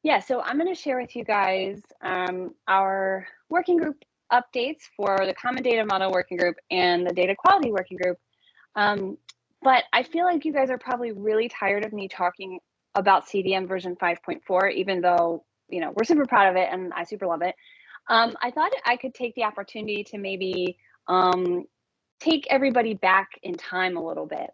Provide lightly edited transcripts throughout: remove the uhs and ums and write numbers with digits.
Yeah, so I'm going to share with you guys our working group updates for the Common Data Model Working Group and the Data Quality Working Group. But I feel like you guys are probably really tired of me talking about CDM version 5.4, even though, we're super proud of it and I super love it. I thought I could take the opportunity to maybe take everybody back in time a little bit.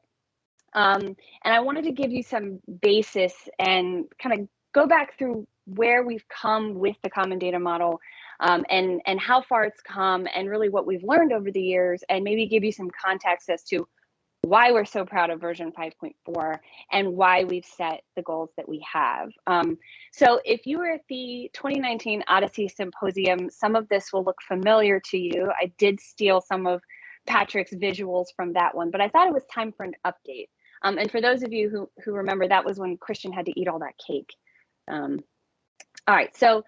And I wanted to give you some basis and kind of go back through where we've come with the Common Data Model, and how far it's come, and really what we've learned over the years, and maybe give you some context as to why we're so proud of version 5.4 and why we've set the goals that we have. So if you were at the 2019 Odyssey Symposium, some of this will look familiar to you. I did steal some of Patrick's visuals from that one, but I thought it was time for an update. And for those of you who remember, that was when Christian had to eat all that cake. All right, so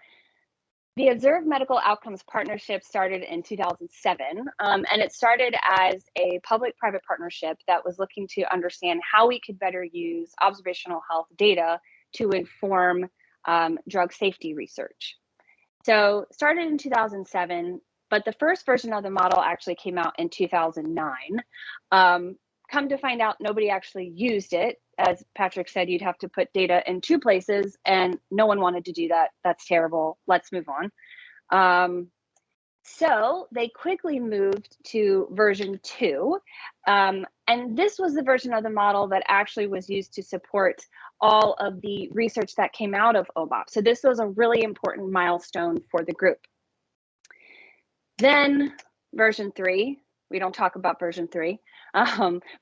the Observed Medical Outcomes Partnership started in 2007, and it started as a public-private partnership that was looking to understand how we could better use observational health data to inform drug safety research. So started in 2007, but the first version of the model actually came out in 2009. Come to find out, nobody actually used it. As Patrick said, you'd have to put data in two places, and no one wanted to do that. That's terrible. Let's move on. So they quickly moved to version 2. And this was the version of the model that actually was used to support all of the research that came out of OMOP. So this was a really important milestone for the group. Then version 3, we don't talk about version 3,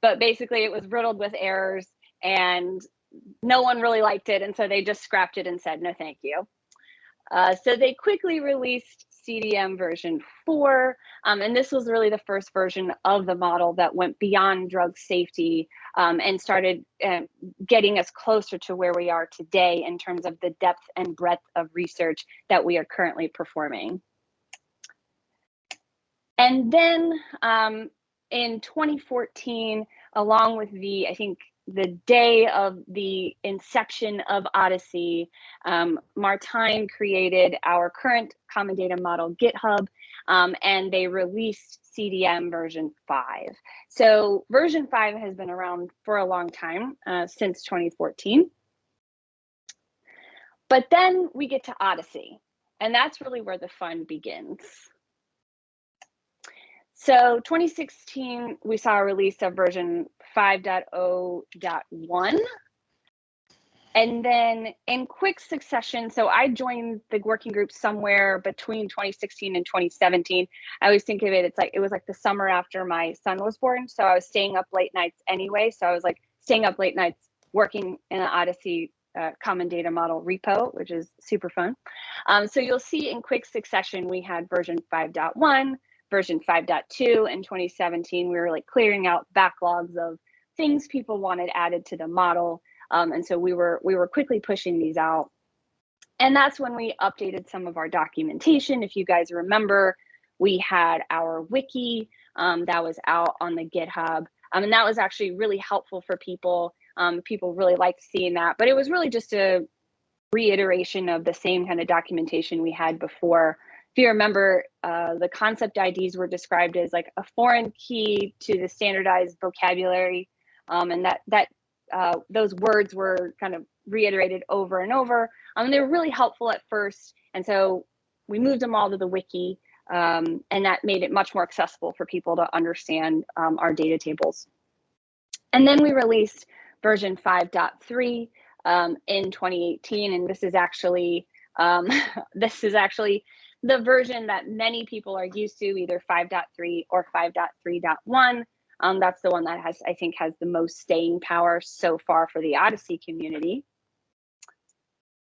but basically it was riddled with errors and no one really liked it. And so they just scrapped it and said, no, thank you. So they quickly released CDM version 4. And this was really the first version of the model that went beyond drug safety and started getting us closer to where we are today in terms of the depth and breadth of research that we are currently performing. And then in 2014, along with I think the day of the inception of Odyssey, Martine created our current Common Data Model GitHub, and they released CDM version 5. So version 5 has been around for a long time, since 2014. But then we get to Odyssey, and that's really where the fun begins. So 2016, we saw a release of version 5.0.1. And then in quick succession, so I joined the working group somewhere between 2016 and 2017. I always think of it, it was like the summer after my son was born. So I was staying up late nights anyway. So I was like staying up late nights working in the Odyssey Common Data Model repo, which is super fun. So you'll see in quick succession, we had version 5.1, version 5.2 in 2017. We were like clearing out backlogs of things people wanted added to the model. And so we were quickly pushing these out. And that's when we updated some of our documentation. If you guys remember, we had our wiki that was out on the GitHub. And that was actually really helpful for people. People really liked seeing that, but it was really just a reiteration of the same kind of documentation we had before. If you remember, the concept IDs were described as like a foreign key to the standardized vocabulary, and those words were kind of reiterated over and over. They were really helpful at first, and so we moved them all to the wiki, and that made it much more accessible for people to understand our data tables. And then we released version 5.3 in 2018, and this is actually the version that many people are used to, either 5.3 or 5.3.1. That's the one that I think has the most staying power so far for the Odyssey community.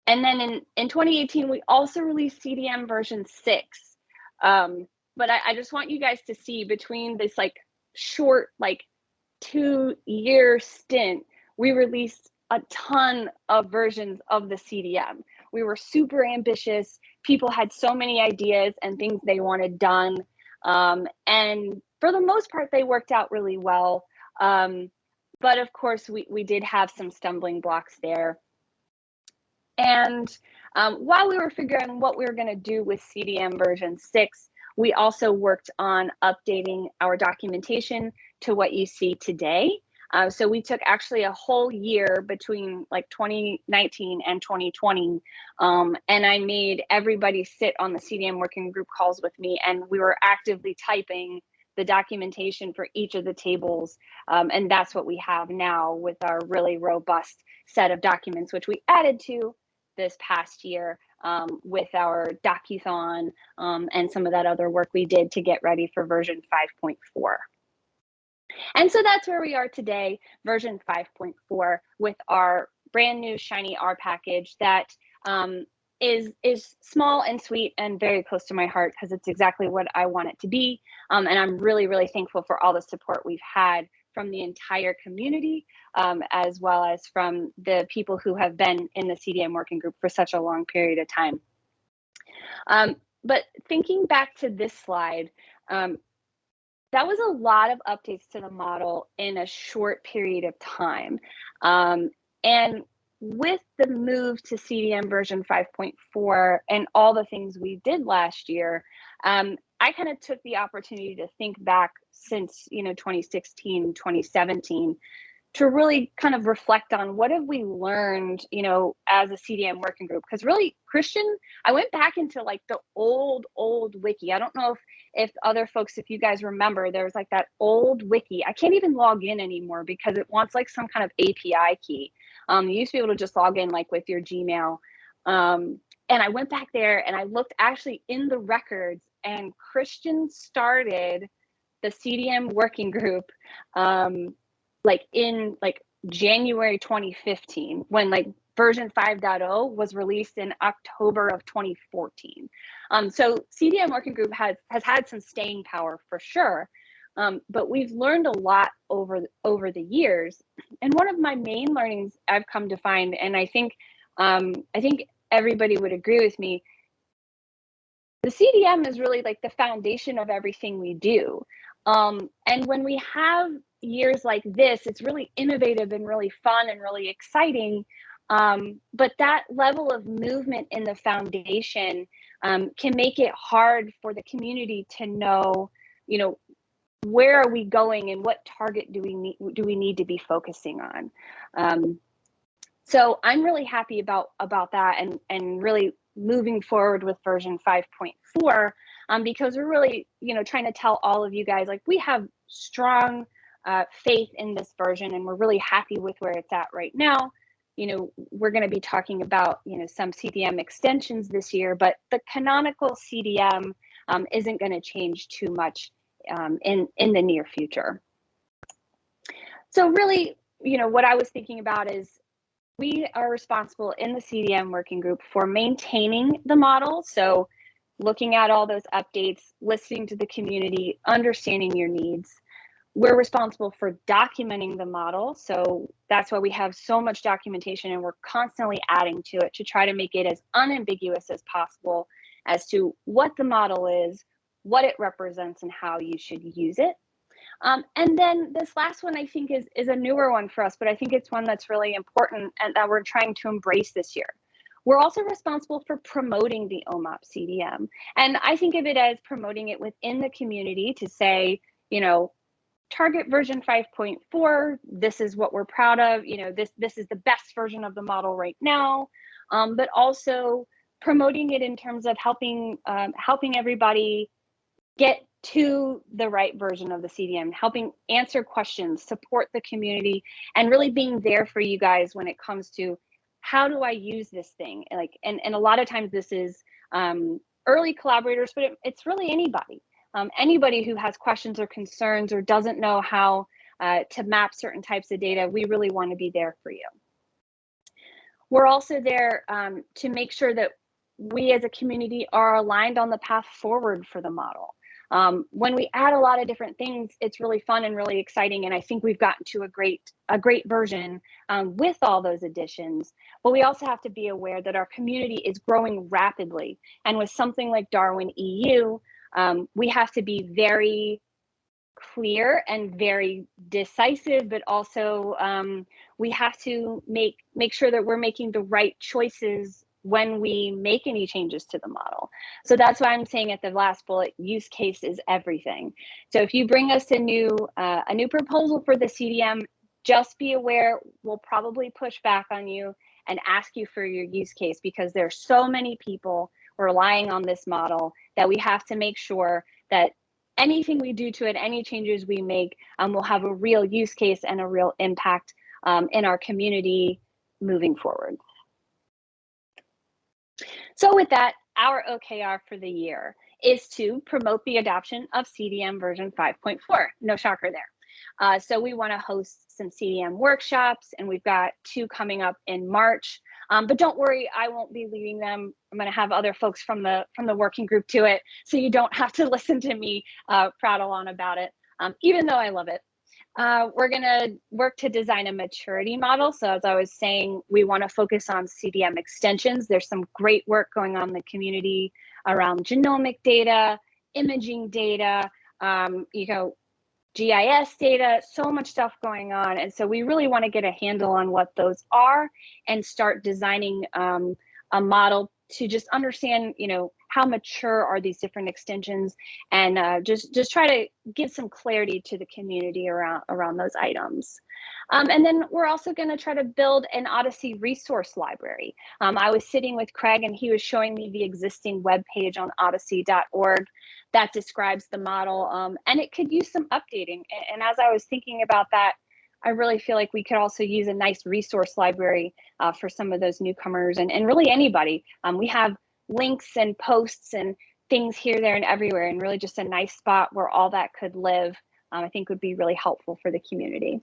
And then in 2018, we also released CDM version 6. But I just want you guys to see, between this like short, like 2-year stint, we released a ton of versions of the CDM. We were super ambitious. People had so many ideas and things they wanted done. And for the most part, they worked out really well. But of course, we did have some stumbling blocks there. And while we were figuring what we were going to do with CDM version 6, we also worked on updating our documentation to what you see today. So we took actually a whole year between like 2019 and 2020, and I made everybody sit on the CDM working group calls with me, and we were actively typing the documentation for each of the tables, and that's what we have now with our really robust set of documents, which we added to this past year with our docuthon and some of that other work we did to get ready for version 5.4. And so that's where we are today, version 5.4, with our brand new shiny R package that is small and sweet and very close to my heart because it's exactly what I want it to be. And I'm really, really thankful for all the support we've had from the entire community, as well as from the people who have been in the CDM working group for such a long period of time. But thinking back to this slide, that was a lot of updates to the model in a short period of time. And with the move to CDM version 5.4 and all the things we did last year, I kind of took the opportunity to think back since 2016, 2017, to really kind of reflect on what have we learned, as a CDM working group. Because really, Christian, I went back into like the old wiki. I don't know if other folks, if you guys remember, there was like that old wiki. I can't even log in anymore because it wants like some kind of API key. You used to be able to just log in like with your Gmail. And I went back there and I looked actually in the records, and Christian started the CDM working group in January 2015, when like version 5.0 was released in October of 2014. So CDM working group has had some staying power for sure, but we've learned a lot over the years. And one of my main learnings I've come to find, and I think everybody would agree with me, the CDM is really like the foundation of everything we do. And when we have years like this, it's really innovative and really fun and really exciting. But that level of movement in the foundation can make it hard for the community to know, where are we going and what target do we need to be focusing on. So I'm really happy about that and really moving forward with version 5.4 because we're really, trying to tell all of you guys, like, we have strong faith in this version, and we're really happy with where it's at right now. We're going to be talking about, some CDM extensions this year, but the canonical CDM isn't going to change too much in the near future. So really, what I was thinking about is we are responsible in the CDM working group for maintaining the model. So looking at all those updates, listening to the community, understanding your needs. We're responsible for documenting the model. So that's why we have so much documentation, and we're constantly adding to it to try to make it as unambiguous as possible as to what the model is, what it represents, and how you should use it. And then this last one, I think, is a newer one for us, but I think it's one that's really important and that we're trying to embrace this year. We're also responsible for promoting the OMOP CDM. And I think of it as promoting it within the community to say, target version 5.4, this is what we're proud of, this is the best version of the model right now, but also promoting it in terms of helping everybody get to the right version of the CDM, helping answer questions, support the community, and really being there for you guys when it comes to how do I use this thing? And a lot of times this is early collaborators, but it's really anybody. Anybody who has questions or concerns or doesn't know how to map certain types of data, we really want to be there for you. We're also there to make sure that we as a community are aligned on the path forward for the model. When we add a lot of different things, it's really fun and really exciting, and I think we've gotten to a great version with all those additions. But we also have to be aware that our community is growing rapidly, and with something like Darwin EU, we have to be very clear and very decisive, but also we have to make sure that we're making the right choices when we make any changes to the model. So that's why I'm saying at the last bullet, use case is everything. So if you bring us a new proposal for the CDM, just be aware we'll probably push back on you and ask you for your use case, because there's so many people relying on this model that we have to make sure that anything we do to it, any changes we make, will have a real use case and a real impact in our community moving forward. So with that, our OKR for the year is to promote the adoption of CDM version 5.4. No shocker there. So we want to host some CDM workshops, and we've got 2 coming up in March. But don't worry, I won't be leading them. I'm going to have other folks from the working group do it, so you don't have to listen to me prattle on about it, even though I love it. We're going to work to design a maturity model. So as I was saying, we want to focus on CDM extensions. There's some great work going on in the community around genomic data, imaging data, GIS data, so much stuff going on. And so we really want to get a handle on what those are and start designing a model to just understand, how mature are these different extensions, and just try to give some clarity to the community around those items. And then we're also going to try to build an Odyssey resource library. I was sitting with Craig, and he was showing me the existing webpage on odyssey.org that describes the model, and it could use some updating. And as I was thinking about that, I really feel like we could also use a nice resource library for some of those newcomers and really anybody. We have links and posts and things here, there, and everywhere, and really just a nice spot where all that could live, I think would be really helpful for the community.